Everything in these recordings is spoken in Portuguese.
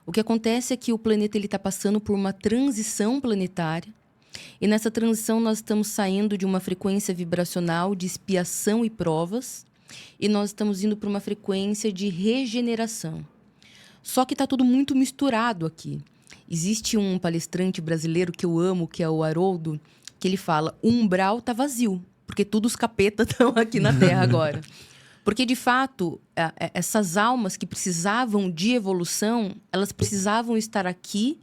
O que acontece é que o planeta está passando por uma transição planetária. E nessa transição nós estamos saindo de uma frequência vibracional de expiação e provas. E nós estamos indo para uma frequência de regeneração. Só que está tudo muito misturado aqui. Existe um palestrante brasileiro que eu amo, que é o Haroldo, que ele fala: o umbral tá vazio, porque todos os capetas estão aqui na Terra agora. Porque, de fato, essas almas que precisavam de evolução, elas precisavam estar aqui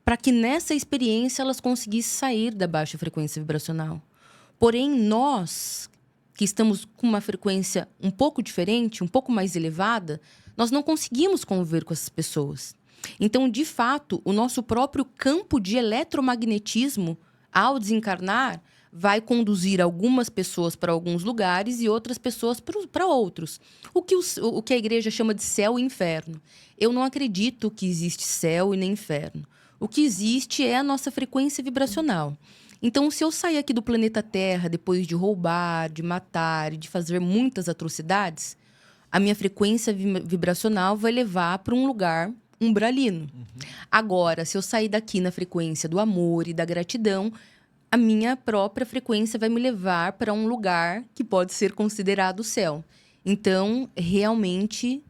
para que nessa experiência elas conseguissem sair da baixa frequência vibracional. Porém, nós, que estamos com uma frequência um pouco diferente, um pouco mais elevada, nós não conseguimos conviver com essas pessoas. Então, de fato, o nosso próprio campo de eletromagnetismo, ao desencarnar, vai conduzir algumas pessoas para alguns lugares e outras pessoas para outros. O que a igreja chama de céu e inferno. Eu não acredito que existe céu e nem inferno. O que existe é a nossa frequência vibracional. Então, se eu sair aqui do planeta Terra depois de roubar, de matar e de fazer muitas atrocidades, a minha frequência vibracional vai levar para um lugar umbralino. Agora, se eu sair daqui na frequência do amor e da gratidão, a minha própria frequência vai me levar para um lugar que pode ser considerado o céu. Então, realmente,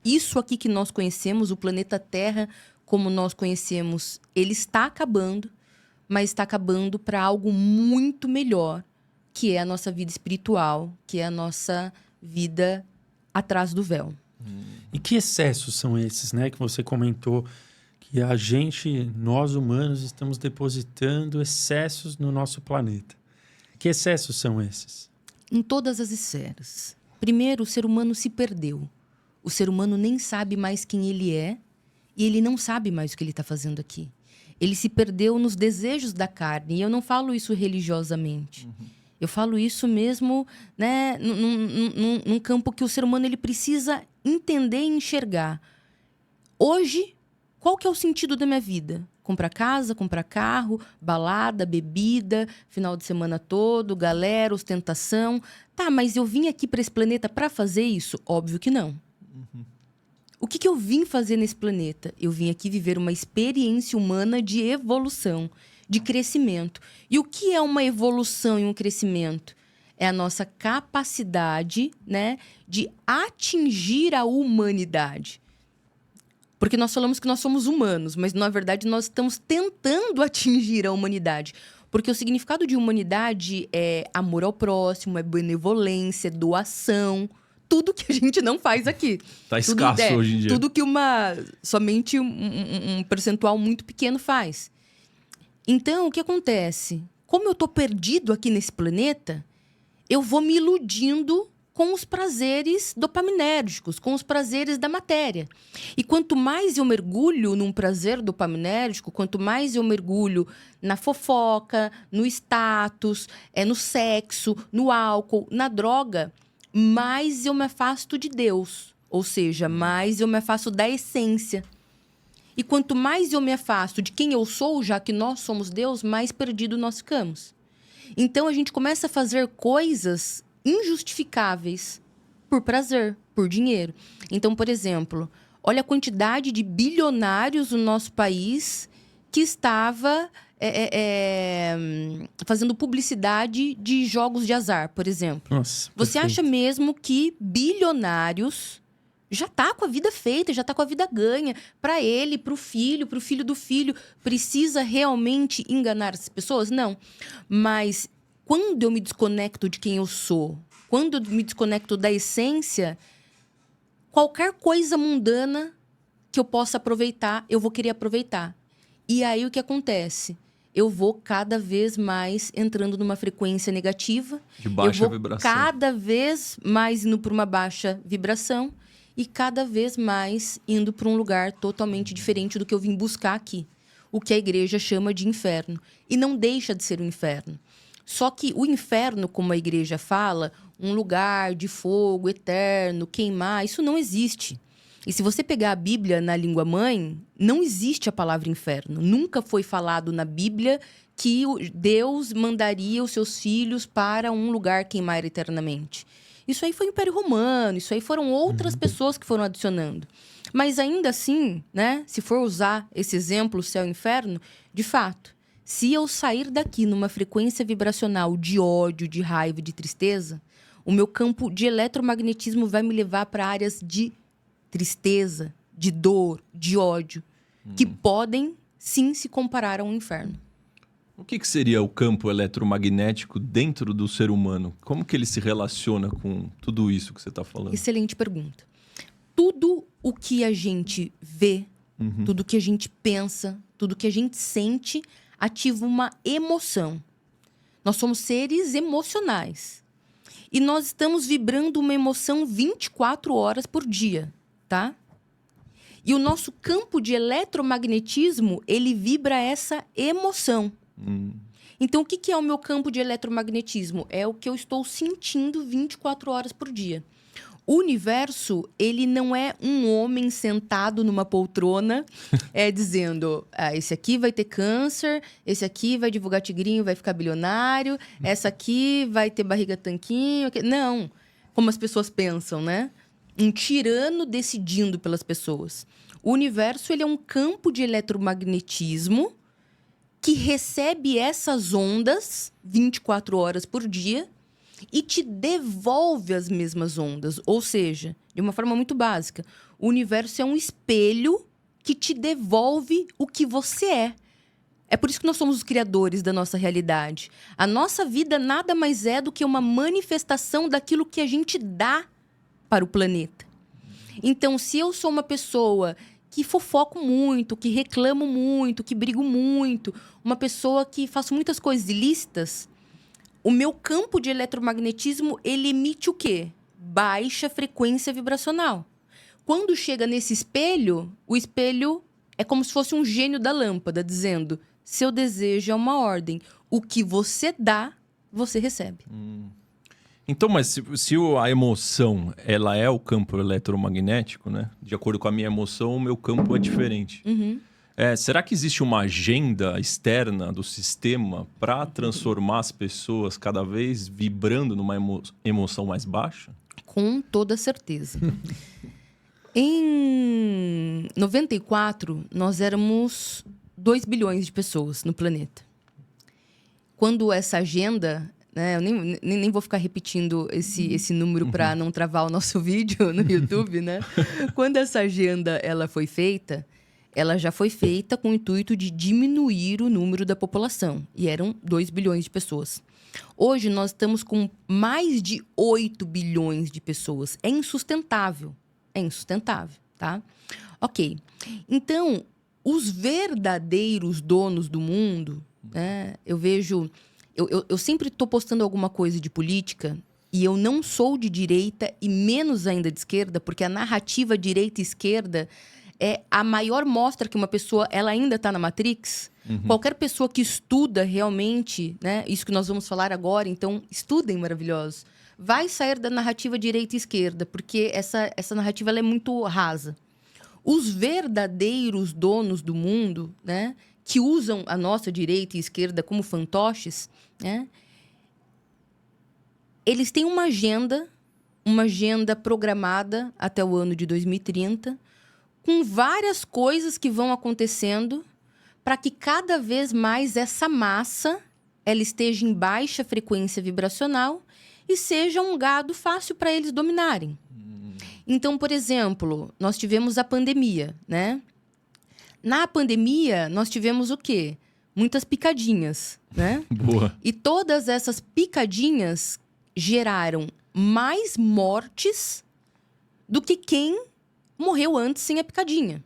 isso aqui que nós conhecemos, o planeta Terra, como nós conhecemos, ele está acabando, mas está acabando para algo muito melhor, que é a nossa vida espiritual, que é a nossa vida atrás do véu. E que excessos são esses, né, que você comentou, que a gente, nós humanos, estamos depositando excessos no nosso planeta? Que excessos são esses? Em todas as esferas. Primeiro, o ser humano se perdeu. O ser humano nem sabe mais quem ele é e ele não sabe mais o que ele está fazendo aqui. Ele se perdeu nos desejos da carne. E eu não falo isso religiosamente. Eu falo isso mesmo, né, num campo que o ser humano ele precisa entender e enxergar. Hoje, qual que é o sentido da minha vida? Comprar casa, comprar carro, balada, bebida, final de semana todo, galera, ostentação. Tá, mas eu vim aqui para esse planeta para fazer isso? Óbvio que não. O que eu vim fazer nesse planeta? Eu vim aqui viver uma experiência humana de evolução, de crescimento. E o que é uma evolução e um crescimento? É a nossa capacidade, né, de atingir a humanidade. Porque nós falamos que nós somos humanos, mas, na verdade, nós estamos tentando atingir a humanidade. Porque o significado de humanidade é amor ao próximo, é benevolência, é doação. Tudo que a gente não faz aqui. Tá escasso hoje em dia. Tudo que somente um percentual muito pequeno faz. Então, o que acontece? Como eu estou perdido aqui nesse planeta, eu vou me iludindo com os prazeres dopaminérgicos, com os prazeres da matéria. E quanto mais eu mergulho num prazer dopaminérgico, quanto mais eu mergulho na fofoca, no status, no sexo, no álcool, na droga, mais eu me afasto de Deus. Ou seja, mais eu me afasto da essência. E quanto mais eu me afasto de quem eu sou, já que nós somos Deus, mais perdido nós ficamos. Então, a gente começa a fazer coisas injustificáveis por prazer, por dinheiro. Então, por exemplo, olha a quantidade de bilionários no nosso país que estava fazendo publicidade de jogos de azar, por exemplo. Nossa, você acha mesmo que bilionários já tá com a vida feita, já tá com a vida ganha? Para ele, para o filho do filho, precisa realmente enganar essas pessoas? Não. Mas quando eu me desconecto de quem eu sou, quando eu me desconecto da essência, qualquer coisa mundana que eu possa aproveitar, eu vou querer aproveitar. E aí o que acontece? Eu vou cada vez mais entrando numa frequência negativa. De baixa vibração. Cada vez mais indo para uma baixa vibração e cada vez mais indo para um lugar totalmente diferente do que eu vim buscar aqui. O que a igreja chama de inferno. E não deixa de ser um inferno. Só que o inferno, como a igreja fala, um lugar de fogo eterno, queimar, isso não existe. E se você pegar a Bíblia na língua mãe, não existe a palavra inferno. Nunca foi falado na Bíblia que Deus mandaria os seus filhos para um lugar queimar eternamente. Isso aí foi o Império Romano, isso aí foram outras pessoas que foram adicionando. Mas ainda assim, né, se for usar esse exemplo, céu e inferno, de fato, se eu sair daqui numa frequência vibracional de ódio, de raiva, de tristeza, o meu campo de eletromagnetismo vai me levar para áreas de tristeza, de dor, de ódio, que podem, sim, se comparar a um inferno. O que seria o campo eletromagnético dentro do ser humano? Como que ele se relaciona com tudo isso que você está falando? Excelente pergunta. Tudo o que a gente vê, tudo o que a gente pensa, tudo o que a gente sente, ativa uma emoção. Nós somos seres emocionais. E nós estamos vibrando uma emoção 24 horas por dia, tá? E o nosso campo de eletromagnetismo, ele vibra essa emoção. Então, o que é o meu campo de eletromagnetismo? É o que eu estou sentindo 24 horas por dia. O universo, ele não é um homem sentado numa poltrona, dizendo, esse aqui vai ter câncer, esse aqui vai divulgar tigrinho, vai ficar bilionário, essa aqui vai ter barriga tanquinho. Não, como as pessoas pensam, né? Um tirano decidindo pelas pessoas. O universo, ele é um campo de eletromagnetismo que recebe essas ondas 24 horas por dia e te devolve as mesmas ondas. Ou seja, de uma forma muito básica, o universo é um espelho que te devolve o que você é. É por isso que nós somos os criadores da nossa realidade. A nossa vida nada mais é do que uma manifestação daquilo que a gente dá para o planeta. Então, se eu sou uma pessoa que fofoco muito, que reclamo muito, que brigo muito, uma pessoa que faço muitas coisas ilícitas, o meu campo de eletromagnetismo, ele emite o quê? Baixa frequência vibracional. Quando chega nesse espelho, o espelho é como se fosse um gênio da lâmpada, dizendo, seu desejo é uma ordem. O que você dá, você recebe. Então, mas se a emoção, ela é o campo eletromagnético, né? De acordo com a minha emoção, o meu campo é diferente. Será que existe uma agenda externa do sistema para transformar as pessoas cada vez vibrando numa emoção mais baixa? Com toda certeza. Em 94, nós éramos 2 bilhões de pessoas no planeta. Quando essa agenda... Eu nem vou ficar repetindo esse número para não travar o nosso vídeo no YouTube, né? Quando essa agenda ela foi feita, ela já foi feita com o intuito de diminuir o número da população. E eram 2 bilhões de pessoas. Hoje, nós estamos com mais de 8 bilhões de pessoas. É insustentável. É insustentável, tá? Ok. Então, os verdadeiros donos do mundo, né? Eu vejo... Eu sempre estou postando alguma coisa de política e eu não sou de direita e menos ainda de esquerda, porque a narrativa direita e esquerda é a maior mostra que uma pessoa ela ainda está na Matrix. Qualquer pessoa que estuda realmente, né, isso que nós vamos falar agora, então estudem, maravilhosos, vai sair da narrativa direita e esquerda, porque essa narrativa ela é muito rasa. Os verdadeiros donos do mundo, né, que usam a nossa direita e esquerda como fantoches, né? Eles têm uma agenda programada até o ano de 2030, com várias coisas que vão acontecendo para que cada vez mais essa massa ela esteja em baixa frequência vibracional e seja um gado fácil para eles dominarem. Então, por exemplo, nós tivemos a pandemia, né? Na pandemia, nós tivemos o quê? Muitas picadinhas, né? Boa. E todas essas picadinhas geraram mais mortes do que quem morreu antes sem a picadinha.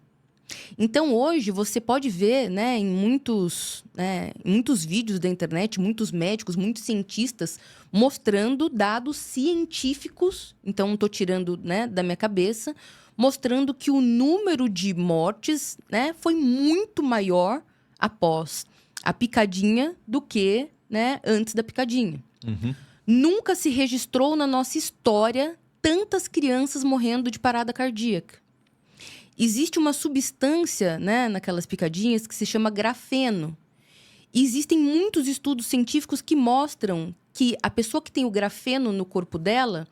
Então, hoje, você pode ver, né, em muitos vídeos da internet, muitos médicos, muitos cientistas mostrando dados científicos, então não estou tirando, né, da minha cabeça, mostrando que o número de mortes, né, foi muito maior após a picadinha do que, né, antes da picadinha. Nunca se registrou na nossa história tantas crianças morrendo de parada cardíaca. Existe uma substância, né, naquelas picadinhas que se chama grafeno. E existem muitos estudos científicos que mostram que a pessoa que tem o grafeno no corpo dela,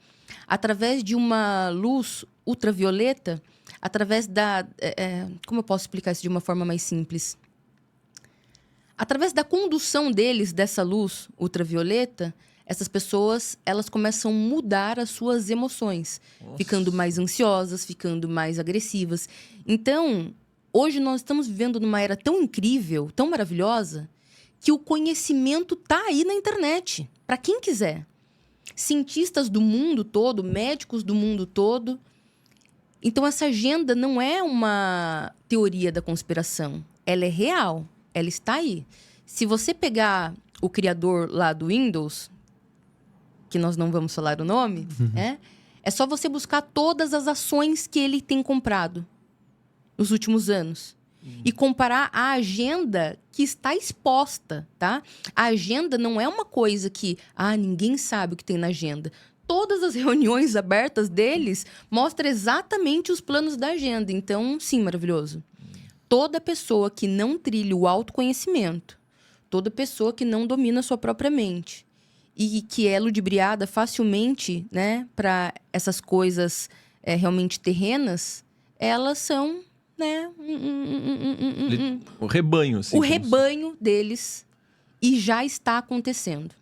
através de uma luz ultravioleta, através da... como eu posso explicar isso de uma forma mais simples? Através da condução deles, dessa luz ultravioleta, essas pessoas, elas começam a mudar as suas emoções. Nossa. Ficando mais ansiosas, ficando mais agressivas. Então, hoje nós estamos vivendo numa era tão incrível, tão maravilhosa, que o conhecimento tá aí na internet, para quem quiser. Cientistas do mundo todo, médicos do mundo todo. Então, essa agenda não é uma teoria da conspiração. Ela é real. Ela está aí. Se você pegar o criador lá do Windows, que nós não vamos falar o nome, é só você buscar todas as ações que ele tem comprado nos últimos anos. E comparar a agenda que está exposta, tá? A agenda não é uma coisa que, ninguém sabe o que tem na agenda. Todas as reuniões abertas deles mostram exatamente os planos da agenda. Então, sim, maravilhoso. Toda pessoa que não trilha o autoconhecimento, toda pessoa que não domina a sua própria mente e que é ludibriada facilmente, né, para essas coisas realmente terrenas, elas são, né, O rebanho, assim. o rebanho deles, e já está acontecendo.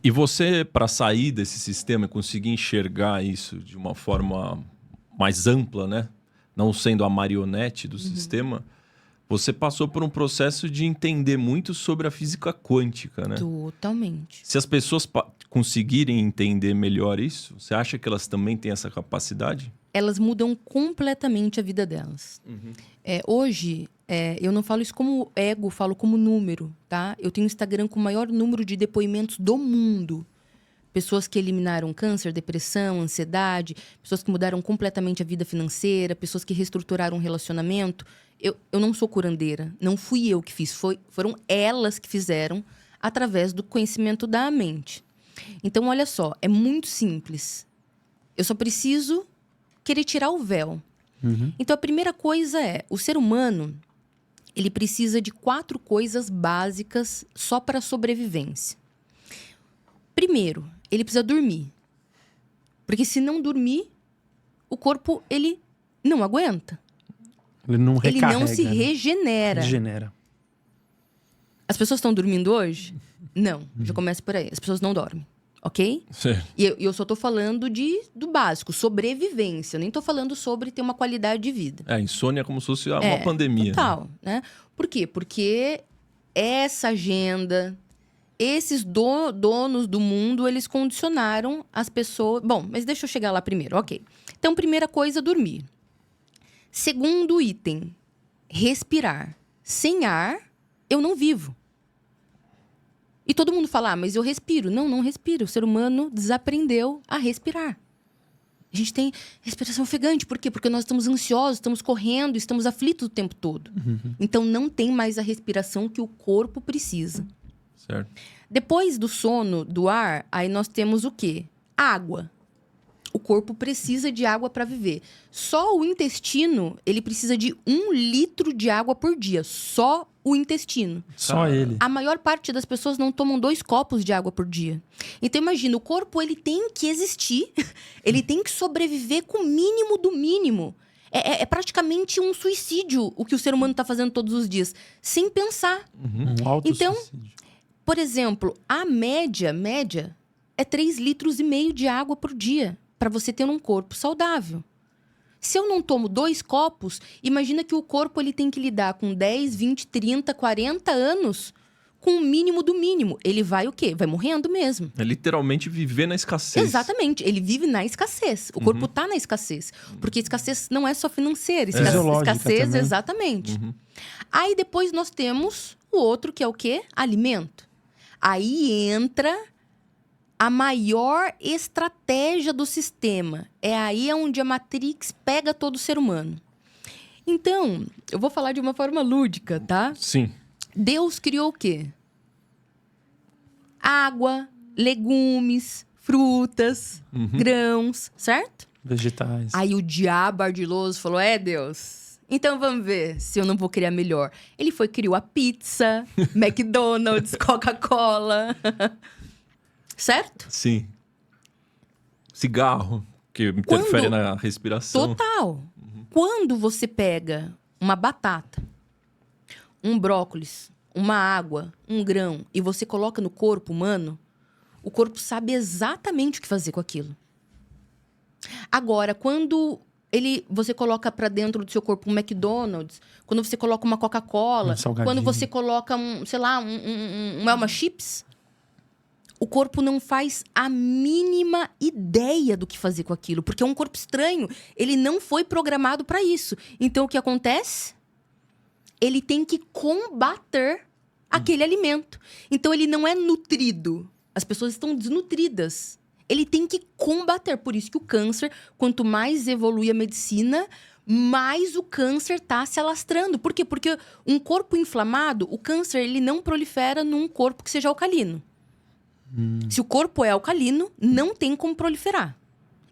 E você, para sair desse sistema e conseguir enxergar isso de uma forma mais ampla, né? Não sendo a marionete do sistema, você passou por um processo de entender muito sobre a física quântica, né? Totalmente. Se as pessoas conseguirem entender melhor isso, você acha que elas também têm essa capacidade? Elas mudam completamente a vida delas. Hoje, eu não falo isso como ego, falo como número, tá? Eu tenho um Instagram com o maior número de depoimentos do mundo. Pessoas que eliminaram câncer, depressão, ansiedade, pessoas que mudaram completamente a vida financeira, pessoas que reestruturaram um relacionamento. Eu não sou curandeira, não fui eu que fiz, foram elas que fizeram através do conhecimento da mente. Então, olha só, é muito simples. Eu só preciso querer tirar o véu. Então, a primeira coisa o ser humano, ele precisa de 4 coisas básicas só para a sobrevivência. Primeiro, ele precisa dormir. Porque se não dormir, o corpo, ele não aguenta. Ele não recarrega. Ele não se regenera. Regenera. As pessoas estão dormindo hoje? Não. Já começa por aí. As pessoas não dormem. Ok? Certo. E eu só tô falando do básico, sobrevivência. Eu nem tô falando sobre ter uma qualidade de vida. Insônia é como se fosse uma pandemia. Total, né? Por quê? Porque essa agenda, esses donos do mundo, eles condicionaram as pessoas... Bom, mas deixa eu chegar lá primeiro, ok. Então, primeira coisa, dormir. Segundo item, respirar. Sem ar, eu não vivo. E todo mundo fala, mas eu respiro. Não respiro. O ser humano desaprendeu a respirar. A gente tem respiração ofegante. Por quê? Porque nós estamos ansiosos, estamos correndo, estamos aflitos o tempo todo. Então, não tem mais a respiração que o corpo precisa. Certo. Depois do sono, do ar, aí nós temos o quê? Água. O corpo precisa de água para viver. Só o intestino, ele precisa de 1 litro de água por dia. Só o intestino. Só ele. A maior parte das pessoas não tomam 2 copos de água por dia. Então, imagina, o corpo, ele tem que existir. Ele tem que sobreviver com o mínimo do mínimo. É praticamente um suicídio o que o ser humano está fazendo todos os dias. Sem pensar. Um autossuicídio. Por exemplo, a média é 3,5 litros de água por dia. Para você ter um corpo saudável. Se eu não tomo 2 copos, imagina que o corpo ele tem que lidar com 10, 20, 30, 40 anos com o mínimo do mínimo. Ele vai o quê? Vai morrendo mesmo. É literalmente viver na escassez. Exatamente. Ele vive na escassez. O corpo está na escassez. Porque escassez não é só financeira. Escassez, também. exatamente. Aí depois nós temos o outro que é o quê? Alimento. Aí entra a maior estratégia do sistema. É aí onde a Matrix pega todo ser humano. Então, eu vou falar de uma forma lúdica, tá? Sim. Deus criou o quê? Água, legumes, frutas, grãos, certo? Vegetais. Aí o diabo ardiloso falou, Deus, então vamos ver se eu não vou criar melhor. Ele criou a pizza, McDonald's, Coca-Cola... Certo? Sim. Cigarro. Que interfere na respiração. Total. Quando você pega uma batata, um brócolis, uma água, um grão, e você coloca no corpo humano, o corpo sabe exatamente o que fazer com aquilo. Agora, quando você coloca para dentro do seu corpo um McDonald's, quando você coloca uma Coca-Cola, quando você coloca um Elma Chips, o corpo não faz a mínima ideia do que fazer com aquilo, porque é um corpo estranho, ele não foi programado para isso. Então, o que acontece? Ele tem que combater aquele alimento. Então, ele não é nutrido. As pessoas estão desnutridas. Ele tem que combater. Por isso que o câncer, quanto mais evolui a medicina, mais o câncer está se alastrando. Por quê? Porque um corpo inflamado, o câncer ele não prolifera num corpo que seja alcalino. Se o corpo é alcalino, não tem como proliferar.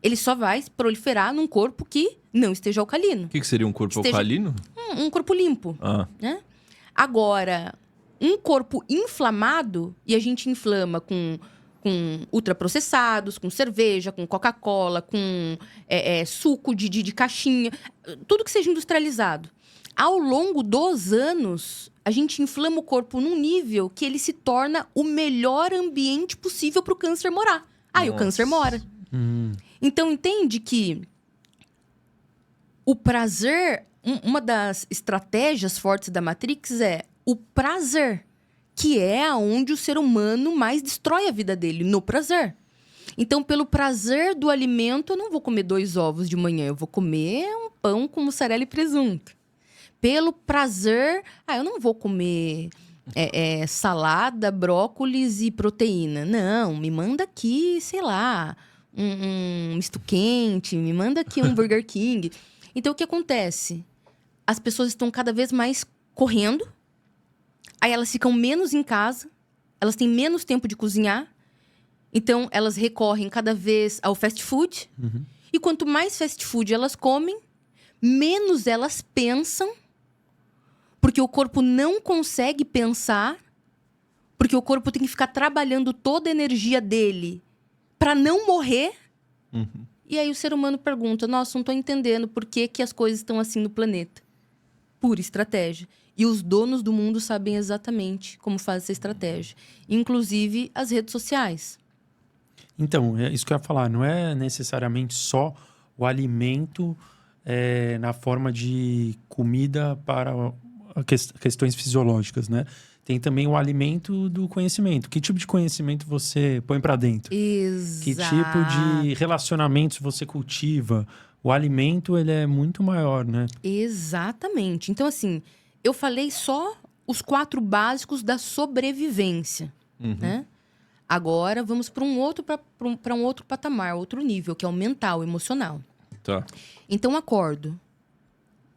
Ele só vai proliferar num corpo que não esteja alcalino. O que seria um corpo alcalino? Um corpo limpo. Né? Agora, um corpo inflamado, e a gente inflama com ultraprocessados, com cerveja, com Coca-Cola, com suco de caixinha, tudo que seja industrializado. Ao longo dos anos, a gente inflama o corpo num nível que ele se torna o melhor ambiente possível para o câncer morar. Aí o câncer mora. Então, entende que o prazer, uma das estratégias fortes da Matrix é o prazer, que é onde o ser humano mais destrói a vida dele, no prazer. Então, pelo prazer do alimento, eu não vou comer 2 ovos de manhã, eu vou comer um pão com mussarela e presunto. Pelo prazer, eu não vou comer salada, brócolis e proteína. Não, me manda aqui, sei lá, um misto quente, me manda aqui um Burger King. Então, o que acontece? As pessoas estão cada vez mais correndo, aí elas ficam menos em casa, elas têm menos tempo de cozinhar, então elas recorrem cada vez ao fast food. E quanto mais fast food elas comem, menos elas pensam, porque o corpo não consegue pensar, porque o corpo tem que ficar trabalhando toda a energia dele para não morrer. E aí o ser humano pergunta, nossa, não tô entendendo por que as coisas estão assim no planeta. Pura estratégia. E os donos do mundo sabem exatamente como faz essa estratégia. Inclusive as redes sociais. Então, é isso que eu ia falar. Não é necessariamente só o alimento na forma de comida para questões fisiológicas, né? Tem também o alimento do conhecimento. Que tipo de conhecimento você põe para dentro? Exato. Que tipo de relacionamentos você cultiva? O alimento, ele é muito maior, né? Exatamente. Então, assim, eu falei só os 4 básicos da sobrevivência, né? Agora, vamos para um outro patamar, outro nível, que é o mental, emocional. Tá. Então, acordo.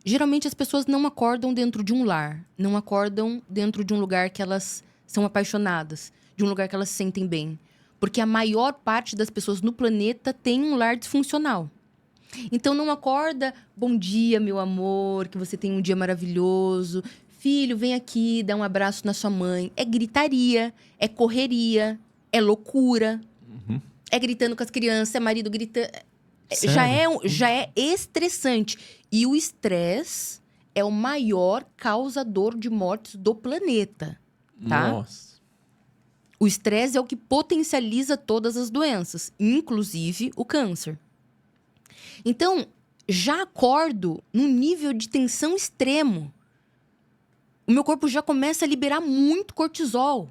Geralmente, as pessoas não acordam dentro de um lar. Não acordam dentro de um lugar que elas são apaixonadas. De um lugar que elas se sentem bem. Porque a maior parte das pessoas no planeta tem um lar disfuncional. Então, não acorda, bom dia, meu amor, que você tem um dia maravilhoso. Filho, vem aqui, dá um abraço na sua mãe. É gritaria, é correria, é loucura. É gritando com as crianças, é marido gritando. Já é estressante. E o estresse é o maior causador de mortes do planeta, tá? Nossa. O estresse é o que potencializa todas as doenças, inclusive o câncer. Então, já acordo num nível de tensão extremo. O meu corpo já começa a liberar muito cortisol.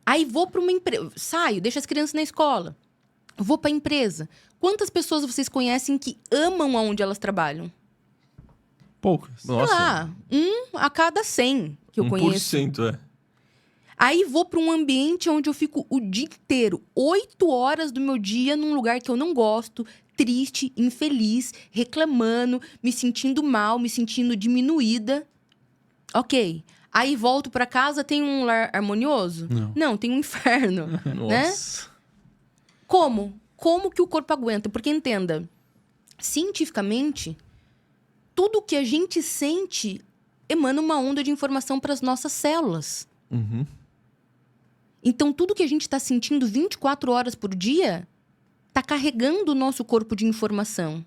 Aí vou para uma empresa, saio, deixo as crianças na escola. Vou para a empresa. Quantas pessoas vocês conhecem que amam aonde elas trabalham? Poucas. Nossa. Sei lá, 1 a cada 100 que eu conheço. 1%, Aí vou para um ambiente onde eu fico o dia inteiro, 8 horas do meu dia, num lugar que eu não gosto, triste, infeliz, reclamando, me sentindo mal, me sentindo diminuída. Ok. Aí volto para casa, tem um lar harmonioso? Não, tem um inferno. Né? Nossa. Como? Como que o corpo aguenta? Porque entenda, cientificamente, tudo que a gente sente emana uma onda de informação para as nossas células. Então, tudo que a gente está sentindo 24 horas por dia está carregando o nosso corpo de informação.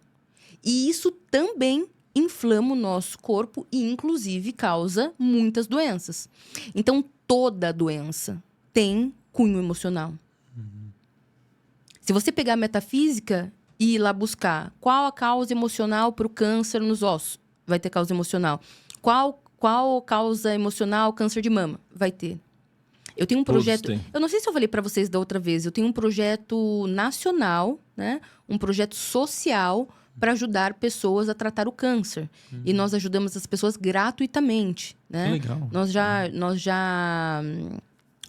E isso também inflama o nosso corpo e, inclusive, causa muitas doenças. Então, toda doença tem cunho emocional. Se você pegar a metafísica e ir lá buscar qual a causa emocional para o câncer nos ossos, vai ter causa emocional. Qual causa emocional câncer de mama? Vai ter. Eu tenho um projeto... Eu não sei se eu falei para vocês da outra vez. Eu tenho um projeto nacional, né? Um projeto social para ajudar pessoas a tratar o câncer. E nós ajudamos as pessoas gratuitamente, né? Que legal. Nós já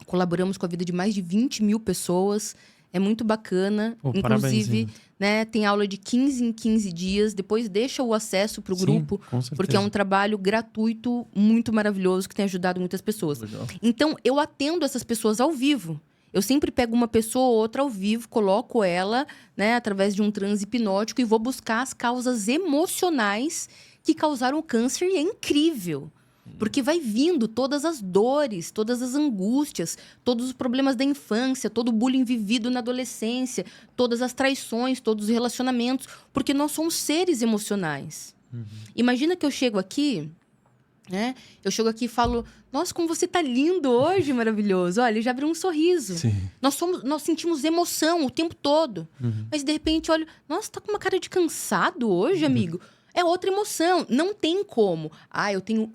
colaboramos com a vida de mais de 20 mil pessoas. É muito bacana. Pô, inclusive, parabéns, né, tem aula de 15 em 15 dias. Depois deixa o acesso para o grupo, com certeza. porque é um trabalho gratuito, muito maravilhoso, que tem ajudado muitas pessoas. Legal. Então, eu atendo essas pessoas ao vivo. Eu sempre pego uma pessoa ou outra ao vivo, coloco ela, né, através de um transe hipnótico e vou buscar as causas emocionais que causaram o câncer, e é incrível. Porque vai vindo todas as dores, todas as angústias, todos os problemas da infância, todo o bullying vivido na adolescência, todas as traições, todos os relacionamentos, porque nós somos seres emocionais. Imagina que eu chego aqui, né? Eu chego aqui e falo, nossa, como você tá lindo hoje, maravilhoso. Olha, já abriu um sorriso. Sim. Nós sentimos emoção o tempo todo. Mas, de repente, olha, nossa, tá com uma cara de cansado hoje, amigo. É outra emoção. Não tem como. Ah, eu tenho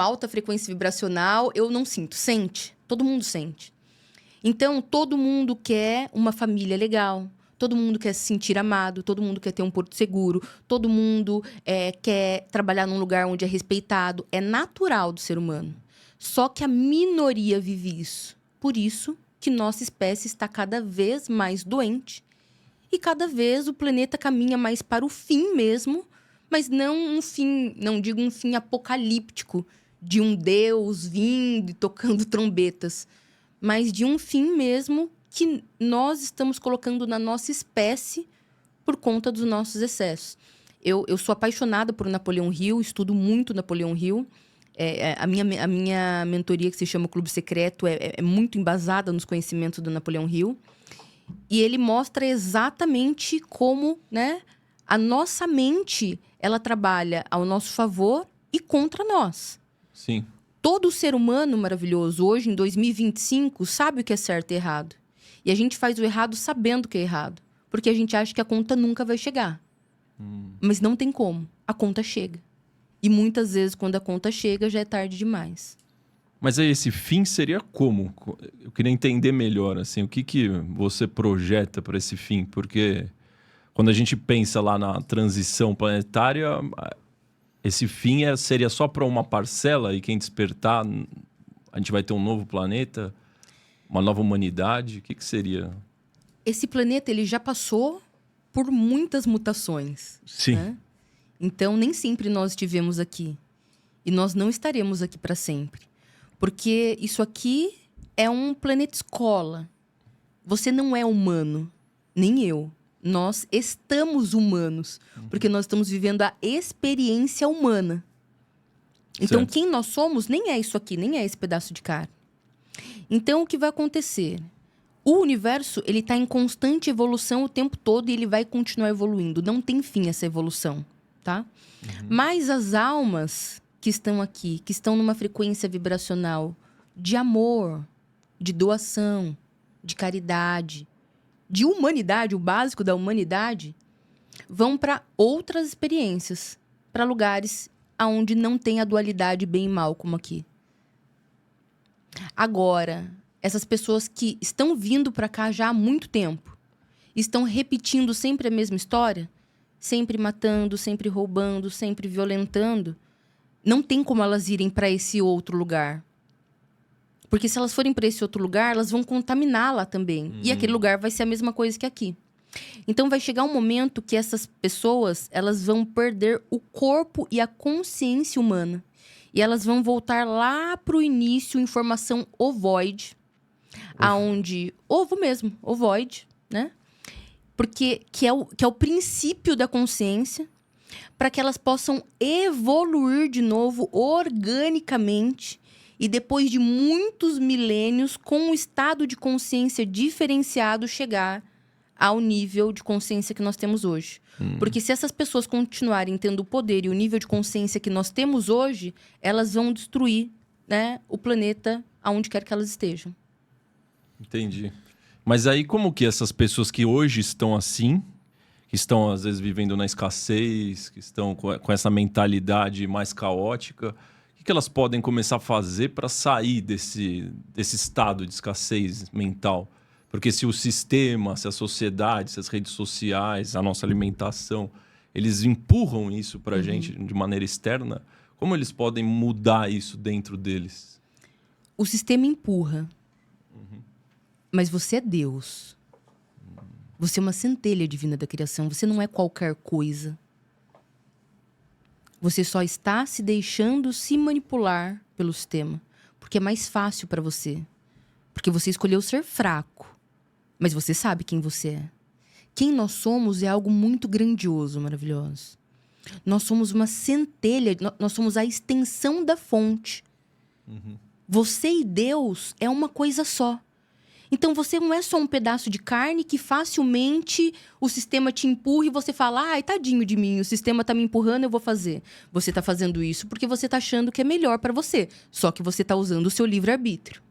alta frequência vibracional, eu não sinto. Sente. Todo mundo sente. Então, todo mundo quer uma família legal. Todo mundo quer se sentir amado. Todo mundo quer ter um porto seguro. Todo mundo quer trabalhar num lugar onde é respeitado. É natural do ser humano. Só que a minoria vive isso. Por isso que nossa espécie está cada vez mais doente. E cada vez o planeta caminha mais para o fim mesmo. Mas não um fim, não digo um fim apocalíptico de um Deus vindo e tocando trombetas, mas de um fim mesmo que nós estamos colocando na nossa espécie por conta dos nossos excessos. Eu sou apaixonada por Napoleão Hill, estudo muito Napoleão Hill. A minha mentoria, que se chama Clube Secreto, é muito embasada nos conhecimentos do Napoleão Hill. E ele mostra exatamente como, né, a nossa mente, ela trabalha ao nosso favor e contra nós. Sim. Todo ser humano maravilhoso, hoje, em 2025, sabe o que é certo e errado. E a gente faz o errado sabendo que é errado. Porque a gente acha que a conta nunca vai chegar. Mas não tem como. A conta chega. E muitas vezes, quando a conta chega, já é tarde demais. Mas aí, esse fim seria como? Eu queria entender melhor, assim, o que você projeta para esse fim? Porque quando a gente pensa lá na transição planetária, esse fim seria só para uma parcela, e quem despertar, a gente vai ter um novo planeta, uma nova humanidade? O que seria? Esse planeta, ele já passou por muitas mutações. Sim. Né? Então, nem sempre nós estivemos aqui. E nós não estaremos aqui para sempre. Porque isso aqui é um planeta escola. Você não é humano, nem eu. Nós estamos humanos, porque nós estamos vivendo a experiência humana. Então, Certo. quem nós somos nem é isso aqui, nem é esse pedaço de carne. Então, o que vai acontecer? O universo, ele está em constante evolução o tempo todo e ele vai continuar evoluindo. Não tem fim essa evolução, tá? Mas as almas que estão aqui, que estão numa frequência vibracional de amor, de doação, de caridade, de humanidade, o básico da humanidade, vão para outras experiências, para lugares onde não tem a dualidade bem e mal, como aqui. Agora, essas pessoas que estão vindo para cá já há muito tempo, estão repetindo sempre a mesma história, sempre matando, sempre roubando, sempre violentando, não tem como elas irem para esse outro lugar. Porque se elas forem para esse outro lugar, elas vão contaminar lá também. E aquele lugar vai ser a mesma coisa que aqui. Então, vai chegar um momento que essas pessoas, elas vão perder o corpo e a consciência humana. E elas vão voltar lá para o início, em formação ovoide. Aonde... Ovo mesmo, ovoide, né? Porque que é o princípio da consciência, para que elas possam evoluir de novo organicamente. E depois de muitos milênios, com um estado de consciência diferenciado, chegar ao nível de consciência que nós temos hoje. Porque se essas pessoas continuarem tendo o poder e o nível de consciência que nós temos hoje, elas vão destruir, né, o planeta aonde quer que elas estejam. Entendi. Mas aí como que essas pessoas que hoje estão assim, que estão às vezes vivendo na escassez, que estão com essa mentalidade mais caótica, o que elas podem começar a fazer para sair desse estado de escassez mental? Porque se o sistema, se a sociedade, se as redes sociais, a nossa alimentação, eles empurram isso para a gente de maneira externa, como eles podem mudar isso dentro deles? O sistema empurra. Mas você é Deus. Você é uma centelha divina da criação. Você não é qualquer coisa. Você só está se deixando se manipular pelo sistema. Porque é mais fácil para você. Porque você escolheu ser fraco. Mas você sabe quem você é. Quem nós somos é algo muito grandioso, maravilhoso. Nós somos uma centelha, nós somos a extensão da fonte. Você e Deus é uma coisa só. Então você não é só um pedaço de carne que facilmente o sistema te empurra e você fala: ai, tadinho de mim, o sistema tá me empurrando, eu vou fazer. Você tá fazendo isso porque você tá achando que é melhor para você. Só que você tá usando o seu livre-arbítrio.